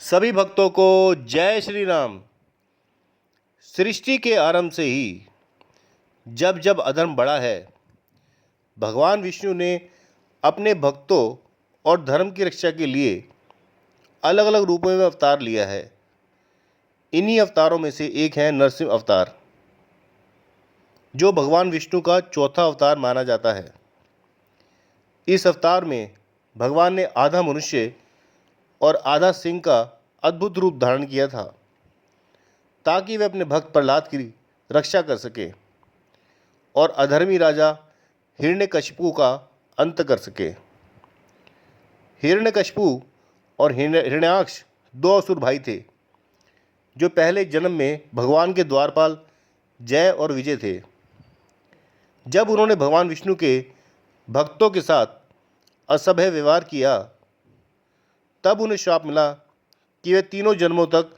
सभी भक्तों को जय श्री राम। सृष्टि के आरंभ से ही जब जब अधर्म बढ़ा है, भगवान विष्णु ने अपने भक्तों और धर्म की रक्षा के लिए अलग अलग रूपों में अवतार लिया है। इन्हीं अवतारों में से एक है नरसिंह अवतार, जो भगवान विष्णु का चौथा अवतार माना जाता है। इस अवतार में भगवान ने आधा मनुष्य और आधा सिंह का अद्भुत रूप धारण किया था, ताकि वे अपने भक्त प्रहलाद की रक्षा कर सके और अधर्मी राजा हिरण्यकशिपु का अंत कर सके। हिरण्यकशिपु और हिरण्याक्ष दो असुर भाई थे, जो पहले जन्म में भगवान के द्वारपाल जय और विजय थे। जब उन्होंने भगवान विष्णु के भक्तों के साथ असभ्य व्यवहार किया, तब उन्हें श्राप मिला कि वे तीनों जन्मों तक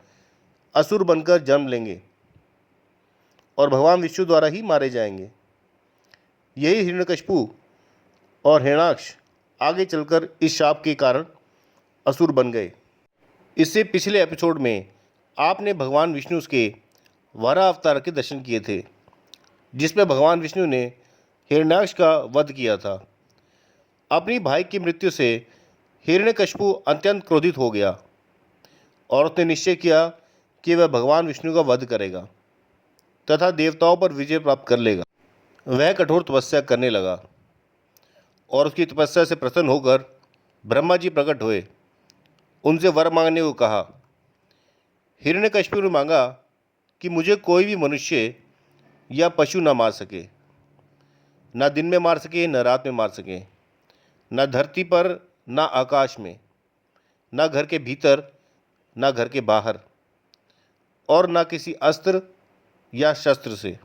असुर बनकर जन्म लेंगे और भगवान विष्णु द्वारा ही मारे जाएंगे। यही हिरण्यकशिपु और हिरण्याक्ष आगे चलकर इस शाप के कारण असुर बन गए। इससे पिछले एपिसोड में आपने भगवान विष्णु के वाराह अवतार के दर्शन किए थे, जिसमें भगवान विष्णु ने हिरण्याक्ष का वध किया था। अपनी भाई की मृत्यु से हिरण्यकशिपु अत्यंत क्रोधित हो गया और उसने निश्चय किया कि वह भगवान विष्णु का वध करेगा तथा देवताओं पर विजय प्राप्त कर लेगा। वह कठोर तपस्या करने लगा और उसकी तपस्या से प्रसन्न होकर ब्रह्मा जी प्रकट हुए। उनसे वर मांगने को कहा। हिरण्यकशिपु ने मांगा कि मुझे कोई भी मनुष्य या पशु न मार सके, न दिन में मार सके, न रात में मार सके, न धरती पर, न आकाश में, न घर के भीतर, न घर के बाहर, और न किसी अस्त्र या शस्त्र से।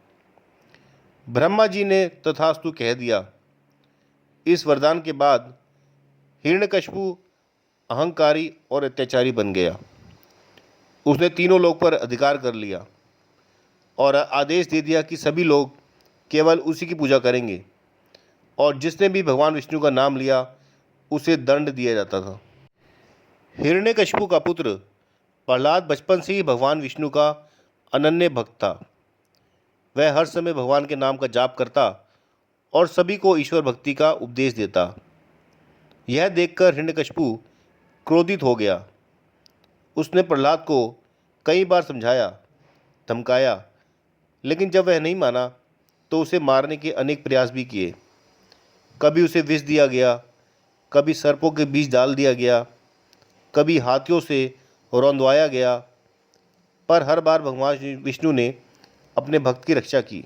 ब्रह्मा जी ने तथास्तु कह दिया। इस वरदान के बाद हिरण्यकशिपु अहंकारी और अत्याचारी बन गया। उसने तीनों लोक पर अधिकार कर लिया और आदेश दे दिया कि सभी लोग केवल उसी की पूजा करेंगे, और जिसने भी भगवान विष्णु का नाम लिया उसे दंड दिया जाता था। हिरण्यकशिपु का पुत्र प्रहलाद बचपन से ही भगवान विष्णु का अनन्य भक्त था। वह हर समय भगवान के नाम का जाप करता और सभी को ईश्वर भक्ति का उपदेश देता। यह देखकर हिरण्यकशिपु क्रोधित हो गया। उसने प्रहलाद को कई बार समझाया, धमकाया, लेकिन जब वह नहीं माना तो उसे मारने के अनेक प्रयास भी किए। कभी उसे विष दिया गया, कभी सर्पों के बीज डाल दिया गया, कभी हाथियों से रौंदवाया गया, पर हर बार भगवान विष्णु ने अपने भक्त की रक्षा की।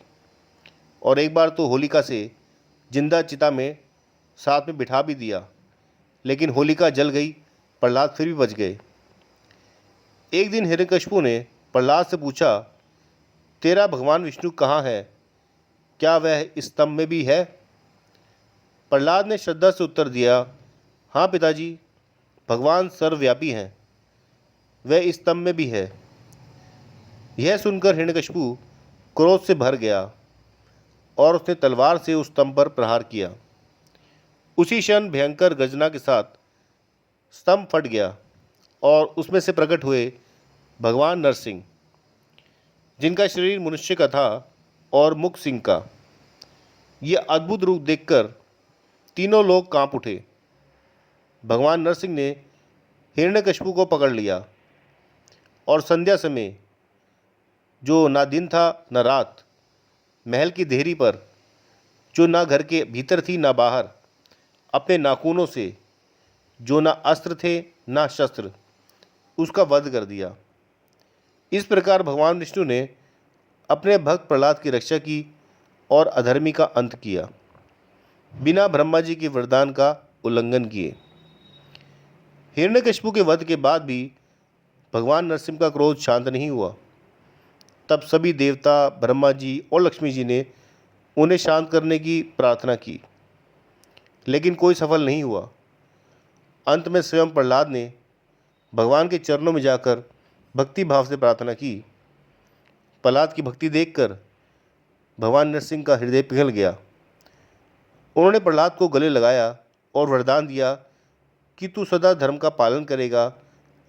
और एक बार तो होलिका से जिंदा चिता में साथ में बिठा भी दिया, लेकिन होलिका जल गई, प्रहलाद फिर भी बच गए। एक दिन हिरण्यकशिपु ने प्रहलाद से पूछा, तेरा भगवान विष्णु कहाँ है? क्या वह इस स्तंभ में भी है? प्रहलाद ने श्रद्धा से उत्तर दिया, हाँ पिताजी, भगवान सर्वव्यापी हैं, वह इस स्तंभ में भी है। यह सुनकर हिरण्यकशिपु क्रोध से भर गया और उसने तलवार से उस स्तंभ पर प्रहार किया। उसी क्षण भयंकर गर्जना के साथ स्तंभ फट गया और उसमें से प्रकट हुए भगवान नरसिंह, जिनका शरीर मनुष्य का था और मुख सिंह का। यह अद्भुत रूप देखकर तीनों लोग कांप उठे। भगवान नरसिंह ने हिरण्यकशिपु को पकड़ लिया और संध्या समय, जो ना दिन था न रात, महल की देहरी पर, जो ना घर के भीतर थी ना बाहर, अपने नाखूनों से, जो ना अस्त्र थे ना शस्त्र, उसका वध कर दिया। इस प्रकार भगवान विष्णु ने अपने भक्त प्रहलाद की रक्षा की और अधर्मी का अंत किया, बिना ब्रह्मा जी के वरदान का उल्लंघन किए। हिरण्यकशिपु के वध के बाद भी भगवान नरसिंह का क्रोध शांत नहीं हुआ। तब सभी देवता, ब्रह्मा जी और लक्ष्मी जी ने उन्हें शांत करने की प्रार्थना की, लेकिन कोई सफल नहीं हुआ। अंत में स्वयं प्रहलाद ने भगवान के चरणों में जाकर भक्ति भाव से प्रार्थना की। प्रहलाद की भक्ति देखकर भगवान नरसिंह का हृदय पिघल गया। उन्होंने प्रहलाद को गले लगाया और वरदान दिया कि तू सदा धर्म का पालन करेगा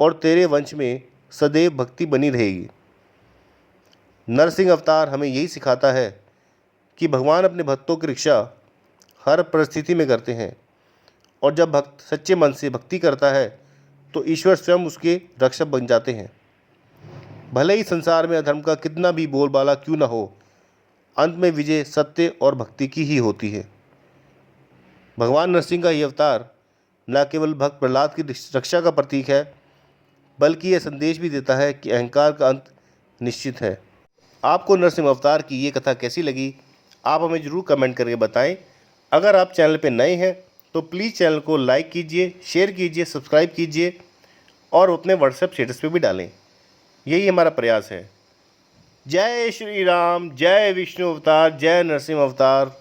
और तेरे वंश में सदैव भक्ति बनी रहेगी। नरसिंह अवतार हमें यही सिखाता है कि भगवान अपने भक्तों की रक्षा हर परिस्थिति में करते हैं, और जब भक्त सच्चे मन से भक्ति करता है तो ईश्वर स्वयं उसके रक्षक बन जाते हैं। भले ही संसार में अधर्म का कितना भी बोलबाला क्यों न हो, अंत में विजय सत्य और भक्ति की ही होती है। भगवान नरसिंह का ये अवतार न केवल भक्त प्रहलाद की रक्षा का प्रतीक है, बल्कि यह संदेश भी देता है कि अहंकार का अंत निश्चित है। आपको नरसिंह अवतार की ये कथा कैसी लगी, आप हमें ज़रूर कमेंट करके बताएं। अगर आप चैनल पर नए हैं तो प्लीज़ चैनल को लाइक कीजिए, शेयर कीजिए, सब्सक्राइब कीजिए और अपने व्हाट्सएप स्टेटस पे भी डालें। यही हमारा प्रयास है। जय श्री राम, जय विष्णु अवतार, जय नरसिंह अवतार।